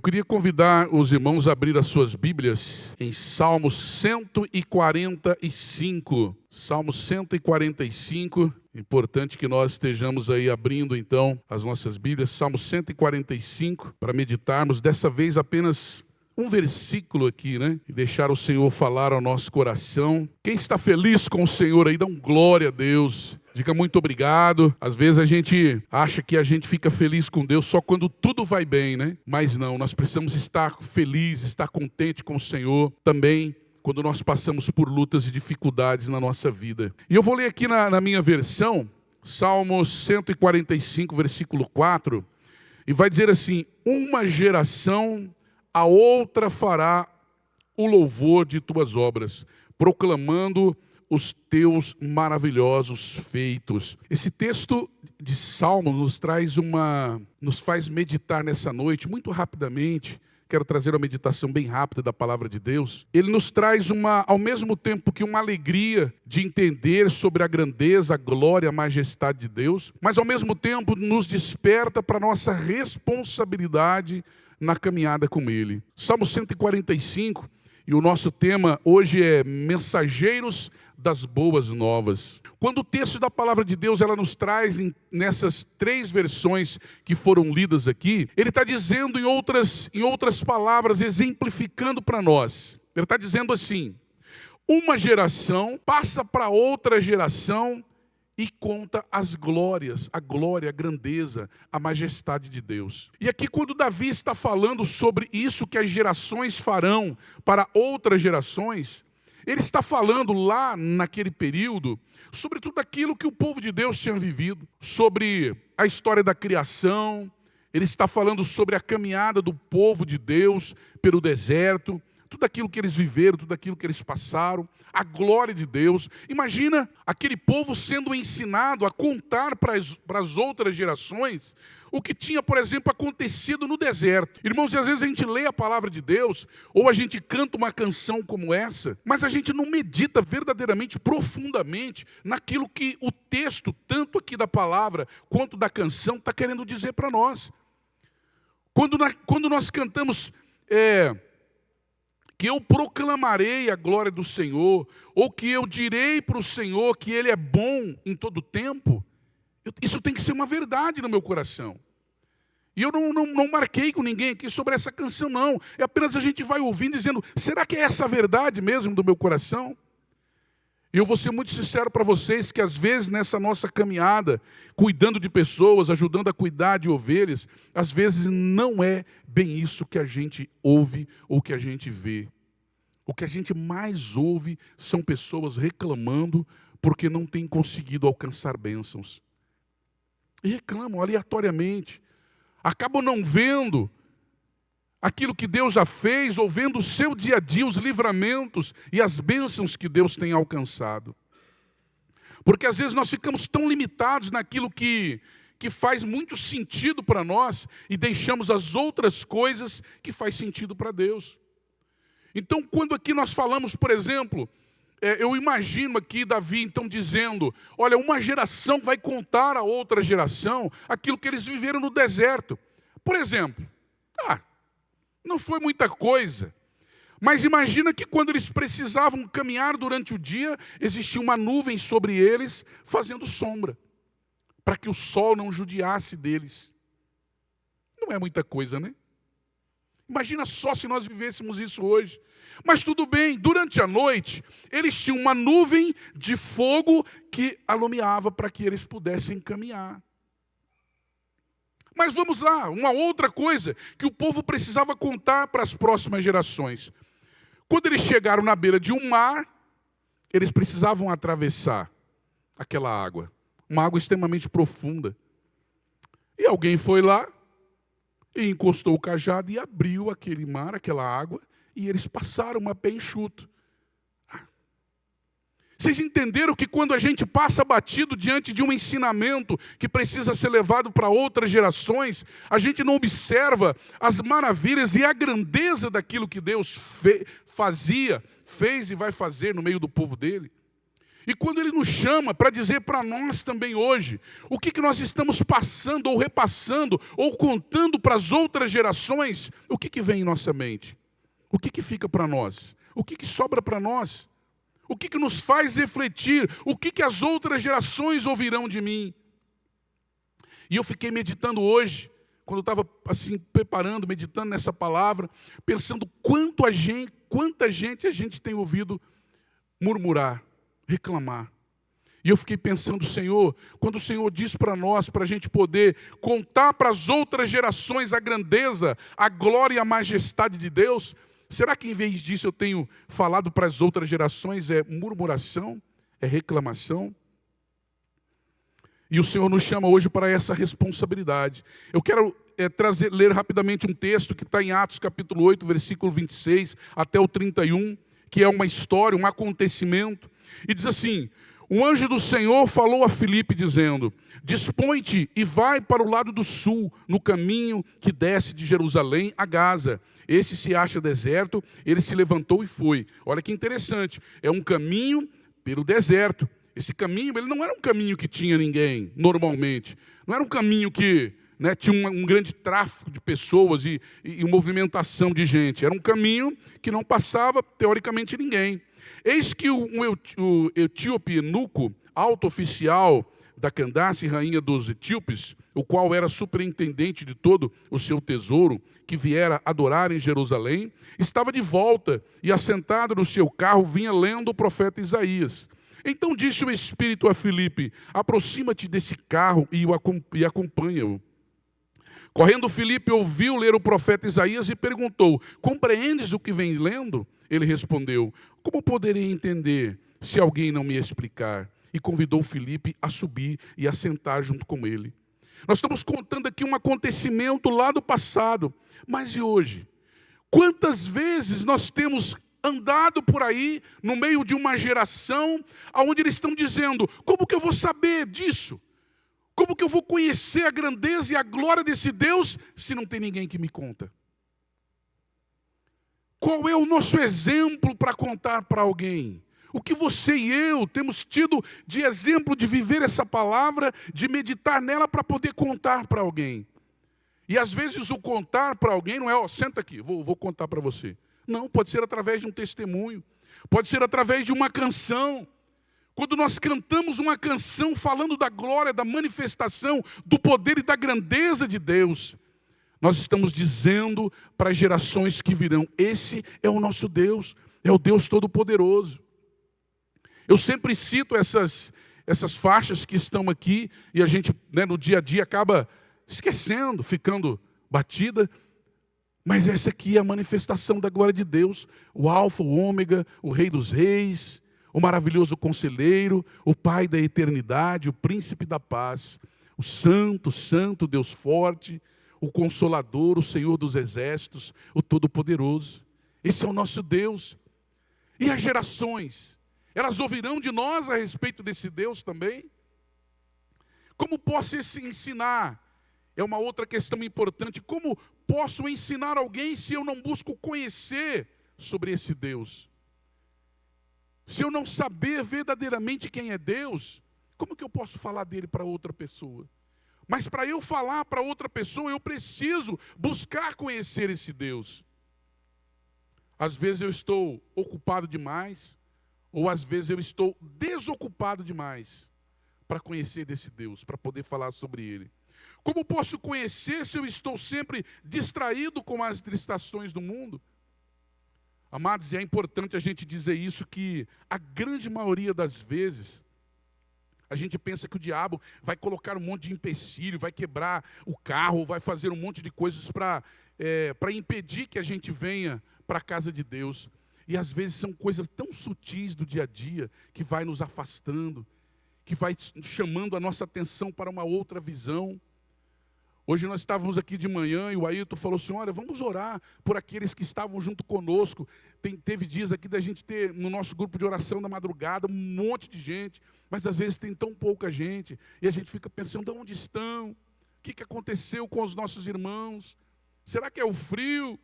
Eu queria convidar os irmãos a abrir as suas Bíblias em Salmo 145. Salmo 145. Importante que nós estejamos aí abrindo então as nossas Bíblias. Salmo 145 para meditarmos. Dessa vez apenas um versículo aqui, né? E deixar o Senhor falar ao nosso coração. Quem está feliz com o Senhor aí, dá um glória a Deus. Diga muito obrigado. Às vezes a gente acha que a gente fica feliz com Deus só quando tudo vai bem, né? Mas não, nós precisamos estar felizes, estar contente com o Senhor também quando nós passamos por lutas e dificuldades na nossa vida. E eu vou ler aqui na minha versão, Salmo 145, versículo 4, e vai dizer assim: uma geração a outra fará o louvor de tuas obras, proclamando os teus maravilhosos feitos. Esse texto de Salmo nos faz meditar nessa noite, muito rapidamente. Quero trazer uma meditação bem rápida da palavra de Deus. Ele nos traz ao mesmo tempo que uma alegria de entender sobre a grandeza, a glória, a majestade de Deus, mas ao mesmo tempo nos desperta para a nossa responsabilidade na caminhada com Ele. Salmo 145, e o nosso tema hoje é Mensageiros das Boas Novas. Quando o texto da palavra de Deus ela nos traz nessas três versões que foram lidas aqui, ele está dizendo em outras palavras, exemplificando para nós. Ele está dizendo assim: uma geração passa para outra geração e conta as glórias, a glória, a grandeza, a majestade de Deus. E aqui quando Davi está falando sobre isso que as gerações farão para outras gerações, ele está falando lá naquele período sobre tudo aquilo que o povo de Deus tinha vivido, sobre a história da criação. Ele está falando sobre a caminhada do povo de Deus pelo deserto, tudo aquilo que eles viveram, tudo aquilo que eles passaram, a glória de Deus. Imagina aquele povo sendo ensinado a contar para as outras gerações o que tinha, por exemplo, acontecido no deserto. Irmãos, e às vezes a gente lê a palavra de Deus, ou a gente canta uma canção como essa, mas a gente não medita verdadeiramente, profundamente, naquilo que o texto, tanto aqui da palavra, quanto da canção, está querendo dizer para nós. Quando nós cantamos que eu proclamarei a glória do Senhor, ou que eu direi para o Senhor que Ele é bom em todo tempo, isso tem que ser uma verdade no meu coração. E eu não marquei com ninguém aqui sobre essa canção, não. É apenas a gente vai ouvindo dizendo: será que é essa a verdade mesmo do meu coração? E eu vou ser muito sincero para vocês que às vezes nessa nossa caminhada, cuidando de pessoas, ajudando a cuidar de ovelhas, às vezes não é bem isso que a gente ouve ou que a gente vê. O que a gente mais ouve são pessoas reclamando porque não têm conseguido alcançar bênçãos. E reclamam aleatoriamente. Acabam não vendo aquilo que Deus já fez, ou vendo o seu dia a dia, os livramentos e as bênçãos que Deus tem alcançado. Porque às vezes nós ficamos tão limitados naquilo que faz muito sentido para nós e deixamos as outras coisas que faz sentido para Deus. Então, quando aqui nós falamos, por exemplo, eu imagino aqui Davi então dizendo: olha, uma geração vai contar a outra geração aquilo que eles viveram no deserto. Por exemplo, não foi muita coisa, mas imagina que quando eles precisavam caminhar durante o dia, existia uma nuvem sobre eles, fazendo sombra, para que o sol não judiasse deles. Não é muita coisa, né? Imagina só se nós vivêssemos isso hoje. Mas tudo bem, durante a noite, eles tinham uma nuvem de fogo que alumiava para que eles pudessem caminhar. Mas vamos lá, uma outra coisa que o povo precisava contar para as próximas gerações. Quando eles chegaram na beira de um mar, eles precisavam atravessar aquela água. Uma água extremamente profunda. E alguém foi lá e encostou o cajado e abriu aquele mar, aquela água, e eles passaram a pé enxuto. Vocês entenderam que quando a gente passa batido diante de um ensinamento que precisa ser levado para outras gerações, a gente não observa as maravilhas e a grandeza daquilo que Deus fez e vai fazer no meio do povo dele? E quando Ele nos chama para dizer para nós também hoje, o que nós estamos passando, ou repassando, ou contando para as outras gerações, o que vem em nossa mente? O que fica para nós? O que sobra para nós? O que nos faz refletir? O que as outras gerações ouvirão de mim? E eu fiquei meditando hoje, quando eu estava assim, preparando, meditando nessa palavra, pensando quanta gente a gente tem ouvido murmurar, reclamar. E eu fiquei pensando, Senhor, quando o Senhor diz para nós, para a gente poder contar para as outras gerações a grandeza, a glória e a majestade de Deus, será que em vez disso eu tenho falado para as outras gerações é murmuração, é reclamação? E o Senhor nos chama hoje para essa responsabilidade. Eu quero ler rapidamente um texto que está em Atos capítulo 8, versículo 26 até o 31, que é uma história, um acontecimento. E diz assim: o anjo do Senhor falou a Filipe dizendo: dispõe-te e vai para o lado do sul, no caminho que desce de Jerusalém a Gaza. Esse se acha deserto. Ele se levantou e foi. Olha que interessante, é um caminho pelo deserto. Esse caminho, ele não era um caminho que tinha ninguém, normalmente. Não era um caminho que tinha um grande tráfego de pessoas e movimentação de gente. Era um caminho que não passava, teoricamente, ninguém. Eis que o etíope eunuco, alto oficial da Candace, rainha dos etíopes, o qual era superintendente de todo o seu tesouro, que viera adorar em Jerusalém, estava de volta e, assentado no seu carro, vinha lendo o profeta Isaías. Então disse o Espírito a Filipe: aproxima-te desse carro e acompanha-o. Correndo, Filipe ouviu ler o profeta Isaías e perguntou: compreendes o que vem lendo? Ele respondeu: como poderei entender se alguém não me explicar? E convidou Filipe a subir e a sentar junto com ele. Nós estamos contando aqui um acontecimento lá do passado, mas e hoje? Quantas vezes nós temos andado por aí, no meio de uma geração, onde eles estão dizendo: como que eu vou saber disso? Como que eu vou conhecer a grandeza e a glória desse Deus, se não tem ninguém que me conta? Qual é o nosso exemplo para contar para alguém? O que você e eu temos tido de exemplo de viver essa palavra, de meditar nela para poder contar para alguém? E às vezes o contar para alguém não é: senta aqui, vou contar para você. Não, pode ser através de um testemunho, pode ser através de uma canção. Quando nós cantamos uma canção falando da glória, da manifestação, do poder e da grandeza de Deus, nós estamos dizendo para as gerações que virão: esse é o nosso Deus, é o Deus Todo-Poderoso. Eu sempre cito essas faixas que estão aqui, e a gente no dia a dia acaba esquecendo, ficando batida. Mas essa aqui é a manifestação da glória de Deus: o Alfa, o Ômega, o Rei dos Reis, o maravilhoso Conselheiro, o Pai da eternidade, o Príncipe da paz, o Santo, Santo, Deus forte, o Consolador, o Senhor dos exércitos, o Todo-Poderoso. Esse é o nosso Deus. E as gerações, elas ouvirão de nós a respeito desse Deus também? Como posso ensinar? É uma outra questão importante. Como posso ensinar alguém se eu não busco conhecer sobre esse Deus? Se eu não saber verdadeiramente quem é Deus, como que eu posso falar dele para outra pessoa? Mas para eu falar para outra pessoa, eu preciso buscar conhecer esse Deus. Às vezes eu estou ocupado demais, ou às vezes eu estou desocupado demais para conhecer desse Deus, para poder falar sobre ele. Como posso conhecer se eu estou sempre distraído com as distrações do mundo? Amados, e é importante a gente dizer isso, que a grande maioria das vezes, a gente pensa que o diabo vai colocar um monte de empecilho, vai quebrar o carro, vai fazer um monte de coisas para impedir que a gente venha para a casa de Deus. E às vezes são coisas tão sutis do dia a dia, que vai nos afastando, que vai chamando a nossa atenção para uma outra visão. Hoje nós estávamos aqui de manhã e o Ailton falou assim: olha, vamos orar por aqueles que estavam junto conosco. Teve dias aqui da gente ter no nosso grupo de oração da madrugada um monte de gente, mas às vezes tem tão pouca gente, e a gente fica pensando: onde estão? O que aconteceu com os nossos irmãos? Será que é o frio?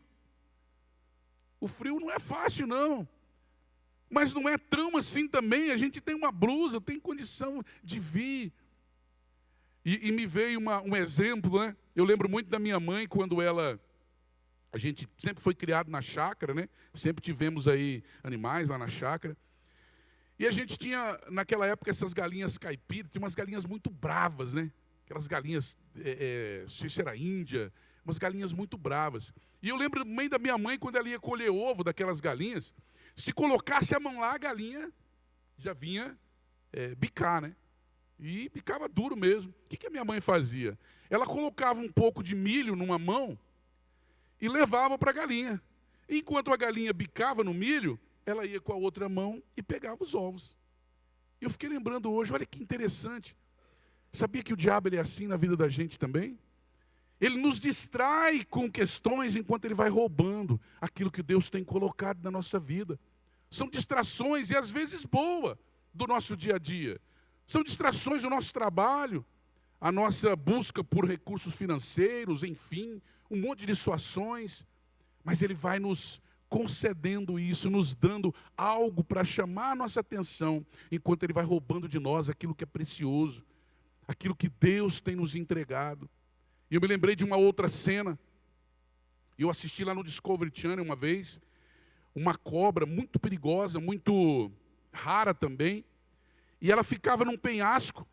O frio não é fácil, não. mas não é tão assim também. A gente tem uma blusa, tem condição de vir. E me veio um exemplo, né? Eu lembro muito da minha mãe, quando a gente sempre foi criado na chácara, né? Sempre tivemos aí animais lá na chácara. E a gente tinha, naquela época, essas galinhas caipiras, tinha umas galinhas muito bravas, né? Aquelas galinhas, não sei se era índia, umas galinhas muito bravas. E eu lembro bem da minha mãe, quando ela ia colher ovo daquelas galinhas, se colocasse a mão lá, a galinha já vinha bicar, né? E bicava duro mesmo. O que a minha mãe fazia? Ela colocava um pouco de milho numa mão e levava para a galinha. Enquanto a galinha bicava no milho, ela ia com a outra mão e pegava os ovos. Eu fiquei lembrando hoje, olha que interessante. Sabia que o diabo ele é assim na vida da gente também? Ele nos distrai com questões enquanto ele vai roubando aquilo que Deus tem colocado na nossa vida. São distrações, e às vezes boas, do nosso dia a dia. São distrações do nosso trabalho, a nossa busca por recursos financeiros, enfim, um monte de situações. Mas ele vai nos concedendo isso, nos dando algo para chamar a nossa atenção, enquanto ele vai roubando de nós aquilo que é precioso, aquilo que Deus tem nos entregado. E eu me lembrei de uma outra cena. Eu assisti lá no Discovery Channel uma vez, uma cobra muito perigosa, muito rara também, e ela ficava num penhasco,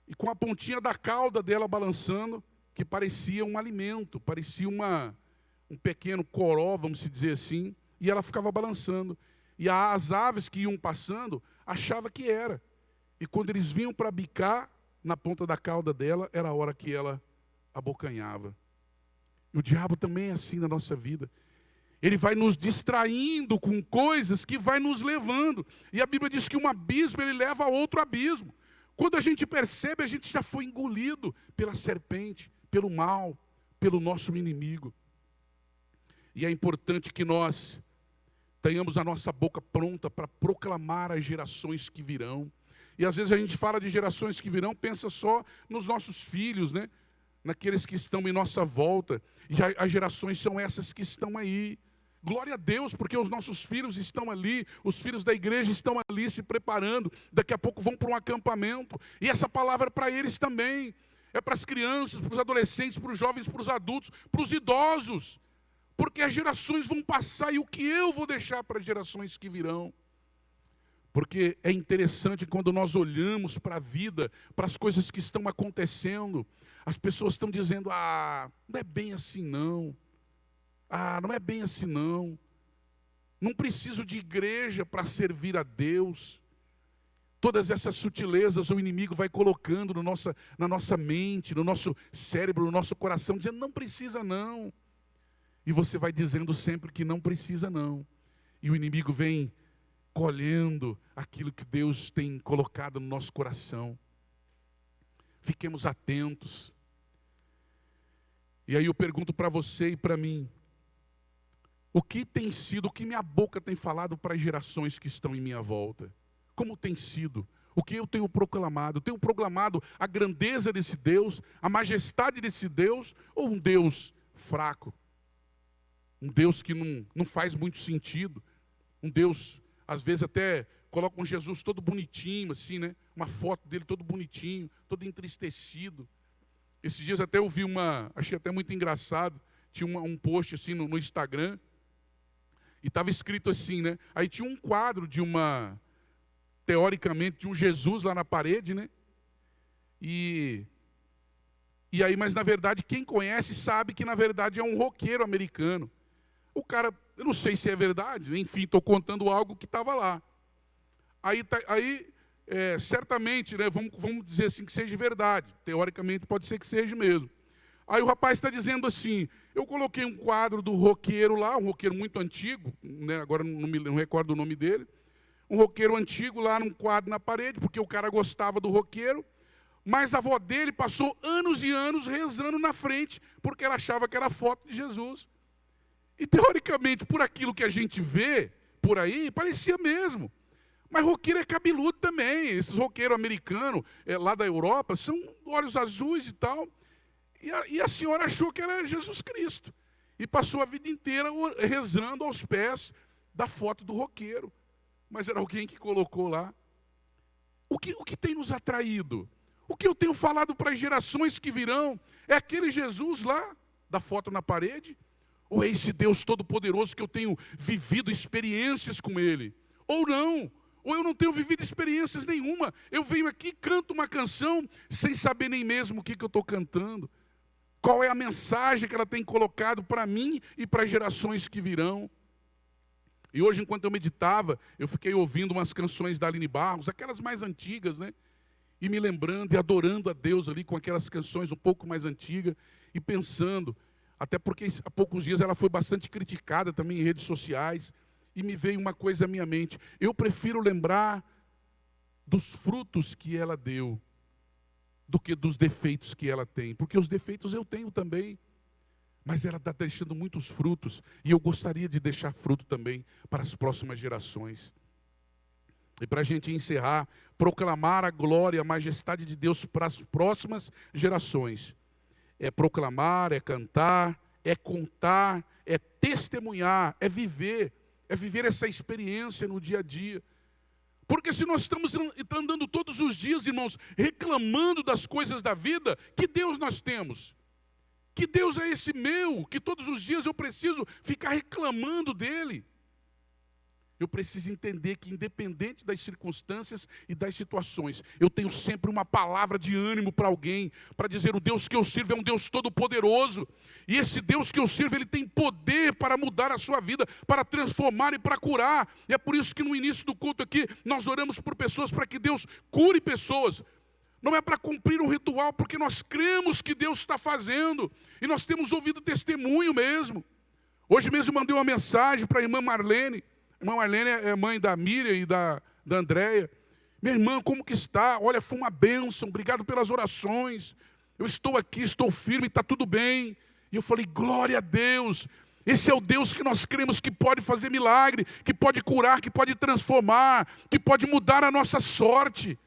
e com a pontinha da cauda dela balançando, que parecia um alimento, parecia um pequeno coró, vamos dizer assim, e ela ficava balançando. E as aves que iam passando, achavam que era. E quando eles vinham para bicar, na ponta da cauda dela, era a hora que ela abocanhava. E o diabo também é assim na nossa vida. Ele vai nos distraindo com coisas que vai nos levando. E a Bíblia diz que um abismo, ele leva a outro abismo. Quando a gente percebe, a gente já foi engolido pela serpente, pelo mal, pelo nosso inimigo. E é importante que nós tenhamos a nossa boca pronta para proclamar as gerações que virão. E às vezes a gente fala de gerações que virão, pensa só nos nossos filhos, né? Naqueles que estão em nossa volta. E as gerações são essas que estão aí. Glória a Deus, porque os nossos filhos estão ali, os filhos da igreja estão ali se preparando, daqui a pouco vão para um acampamento, e essa palavra é para eles também, é para as crianças, para os adolescentes, para os jovens, para os adultos, para os idosos, porque as gerações vão passar, e o que eu vou deixar para as gerações que virão? Porque é interessante quando nós olhamos para a vida, para as coisas que estão acontecendo, as pessoas estão dizendo, não é bem assim não. Não é bem assim não. Não preciso de igreja para servir a Deus. Todas essas sutilezas o inimigo vai colocando na nossa mente, no nosso cérebro, no nosso coração, dizendo, não precisa não. E você vai dizendo sempre que não precisa não. E o inimigo vem colhendo aquilo que Deus tem colocado no nosso coração. Fiquemos atentos. E aí eu pergunto para você e para mim, o que minha boca tem falado para as gerações que estão em minha volta? Como tem sido? O que eu tenho proclamado? Eu tenho proclamado a grandeza desse Deus, a majestade desse Deus, ou um Deus fraco? Um Deus que não faz muito sentido. Um Deus, às vezes até coloca um Jesus todo bonitinho, assim, né? Uma foto dele todo bonitinho, todo entristecido. Esses dias até eu vi achei até muito engraçado, tinha um post assim no Instagram, e estava escrito assim, né? Aí tinha um quadro teoricamente, de um Jesus lá na parede, né? E aí, mas na verdade, quem conhece sabe que na verdade é um roqueiro americano. O cara, eu não sei se é verdade, enfim, estou contando algo que estava lá. Certamente, né, vamos dizer assim, que seja verdade. Teoricamente pode ser que seja mesmo. Aí o rapaz está dizendo assim, eu coloquei um quadro do roqueiro lá, um roqueiro muito antigo, né, agora não recordo o nome dele, um roqueiro antigo lá num quadro na parede, porque o cara gostava do roqueiro, mas a avó dele passou anos e anos rezando na frente, porque ela achava que era foto de Jesus. E teoricamente, por aquilo que a gente vê por aí, parecia mesmo. Mas roqueiro é cabeludo também, esses roqueiros americanos lá da Europa, são olhos azuis e tal. E a senhora achou que era Jesus Cristo. E passou a vida inteira rezando aos pés da foto do roqueiro. mas era alguém que colocou lá. O que tem nos atraído? O que eu tenho falado para as gerações que virão? É aquele Jesus lá, da foto na parede? Ou é esse Deus Todo-Poderoso que eu tenho vivido experiências com Ele? Ou não? Ou eu não tenho vivido experiências nenhuma? Eu venho aqui, canto uma canção, sem saber nem mesmo o que eu estou cantando. Qual é a mensagem que ela tem colocado para mim e para as gerações que virão? E hoje, enquanto eu meditava, eu fiquei ouvindo umas canções da Aline Barros, aquelas mais antigas, né? E me lembrando e adorando a Deus ali com aquelas canções um pouco mais antigas e pensando, até porque há poucos dias ela foi bastante criticada também em redes sociais, e me veio uma coisa à minha mente: eu prefiro lembrar dos frutos que ela deu do que dos defeitos que ela tem, porque os defeitos eu tenho também, mas ela está deixando muitos frutos, e eu gostaria de deixar fruto também para as próximas gerações. E para a gente encerrar, proclamar a glória e a majestade de Deus para as próximas gerações. É proclamar, é cantar, é contar, é testemunhar, é viver essa experiência no dia a dia. Porque se nós estamos andando todos os dias, irmãos, reclamando das coisas da vida, que Deus nós temos? Que Deus é esse meu, que todos os dias eu preciso ficar reclamando dele? Eu preciso entender que, independente das circunstâncias e das situações, eu tenho sempre uma palavra de ânimo para alguém, para dizer: o Deus que eu sirvo é um Deus todo-poderoso, e esse Deus que eu sirvo, ele tem poder para mudar a sua vida, para transformar e para curar. E é por isso que no início do culto aqui, nós oramos por pessoas, para que Deus cure pessoas. Não é para cumprir um ritual, porque nós cremos que Deus está fazendo, e nós temos ouvido testemunho mesmo. Hoje mesmo eu mandei uma mensagem para a irmã Marlene. A irmã Marlene é mãe da Miriam e da Andréia. Minha irmã, como que está? Olha, foi uma bênção, obrigado pelas orações. Eu estou aqui, estou firme, está tudo bem. E eu falei: glória a Deus. Esse é o Deus que nós cremos que pode fazer milagre, que pode curar, que pode transformar, que pode mudar a nossa sorte.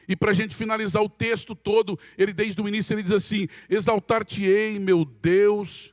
E para a gente finalizar o texto todo, ele desde o início ele diz assim: exaltar-te-ei, meu Deus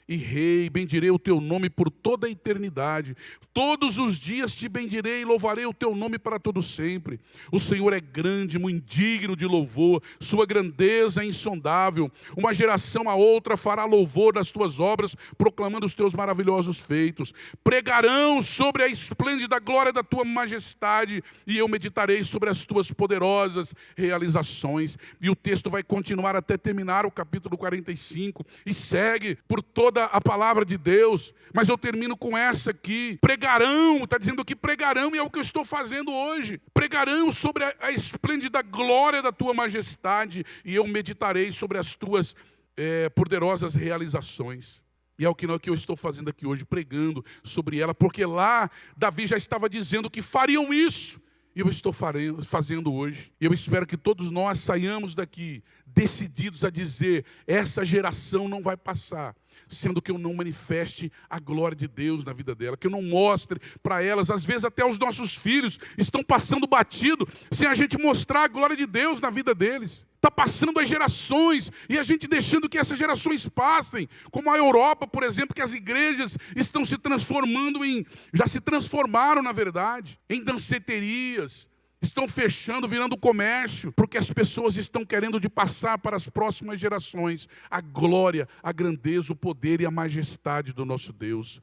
e Rei, bendirei o teu nome por toda a eternidade. Todos os dias te bendirei e louvarei o teu nome para todo sempre. O Senhor é grande, muito digno de louvor, sua grandeza é insondável. Uma geração a outra fará louvor das tuas obras, proclamando os teus maravilhosos feitos. Pregarão sobre a esplêndida glória da tua majestade, e eu meditarei sobre as tuas poderosas realizações. E o texto vai continuar até terminar o capítulo 45, e segue por toda a palavra de Deus, mas eu termino com essa aqui: pregarão, está dizendo que pregarão, e é o que eu estou fazendo hoje. Pregarão sobre a esplêndida glória da tua majestade, e eu meditarei sobre as tuas poderosas realizações. E é o que eu estou fazendo aqui hoje, pregando sobre ela, porque lá Davi já estava dizendo que fariam isso, e eu estou fazendo hoje. E eu espero que todos nós saiamos daqui decididos a dizer: essa geração não vai passar sendo que eu não manifeste a glória de Deus na vida dela, que eu não mostre para elas. Às vezes até os nossos filhos estão passando batido, sem a gente mostrar a glória de Deus na vida deles. Está passando as gerações, e a gente deixando que essas gerações passem, como a Europa, por exemplo, que as igrejas estão se transformando já se transformaram, na verdade, em danceterias. Estão fechando, virando comércio, porque as pessoas estão querendo de passar para as próximas gerações a glória, a grandeza, o poder e a majestade do nosso Deus.